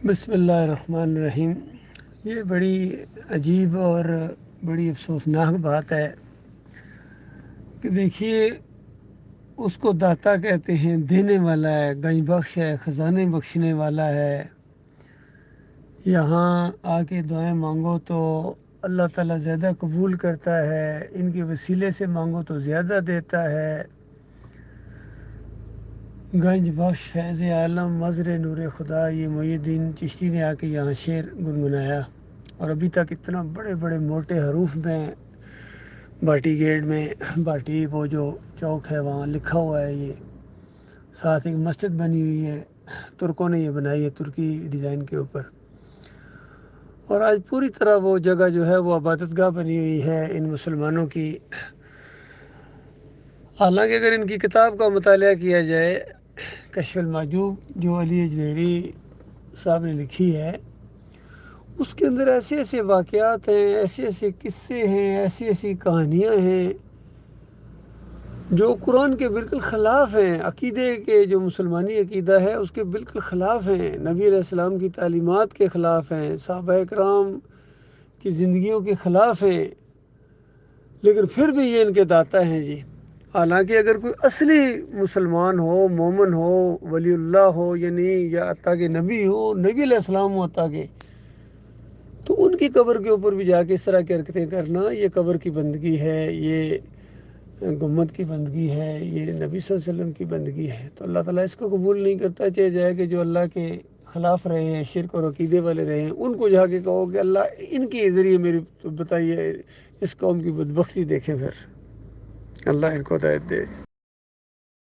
بسم اللہ الرحمن الرحیم۔ یہ بڑی عجیب اور بڑی افسوسناک بات ہے کہ دیکھیے، اس کو داتا کہتے ہیں، دینے والا ہے، گنج بخش ہے، خزانے بخشنے والا ہے۔ یہاں آ کے دعائیں مانگو تو اللہ تعالیٰ زیادہ قبول کرتا ہے، ان کے وسیلے سے مانگو تو زیادہ دیتا ہے۔ گنج بخش فیض عالم مظہر نور خدا، یہ محی الدین چشتی نے آ کے یہاں شعر گنگنایا، اور ابھی تک اتنا بڑے بڑے موٹے حروف میں باٹی گیٹ میں، باٹی وہ جو چوک ہے وہاں لکھا ہوا ہے۔ یہ ساتھ ایک مسجد بنی ہوئی ہے، ترکوں نے یہ بنائی ہے، ترکی ڈیزائن کے اوپر، اور آج پوری طرح وہ جگہ جو ہے وہ عبادت گاہ بنی ہوئی ہے ان مسلمانوں کی۔ حالانکہ اگر ان کی کتاب کا مطالعہ کیا جائے، کشف المحجوب جو علی اجمیری صاحب نے لکھی ہے، اس کے اندر ایسے ایسے واقعات ہیں، ایسے ایسے قصے ہیں، ایسی ایسی کہانیاں ہیں جو قرآن کے بالکل خلاف ہیں، عقیدے کے جو مسلمانی عقیدہ ہے اس کے بالکل خلاف ہیں، نبی علیہ السلام کی تعلیمات کے خلاف ہیں، صحابہ کرام کی زندگیوں کے خلاف ہیں، لیکن پھر بھی یہ ان کے داتا ہیں جی۔ حالانکہ اگر کوئی اصلی مسلمان ہو، مومن ہو، ولی اللہ ہو، یعنی یا عطا کے نبی ہو، نبی علیہ السلام ہو عطا کے، تو ان کی قبر کے اوپر بھی جا کے اس طرح کی حرکتیں کرنا، یہ قبر کی بندگی ہے، یہ گنبد کی بندگی ہے، یہ نبی صلی اللہ علیہ وسلم کی بندگی ہے۔ تو اللہ تعالیٰ اس کو قبول نہیں کرتا، چاہے جائے کہ جو اللہ کے خلاف رہے ہیں، شرک اور عقیدے والے رہے ہیں، ان کو جا کے کہو کہ اللہ ان کے ذریعے میری بتائیے اس قوم کی بدبختی دیکھیں، پھر اللہ ان کو ہدایت دے۔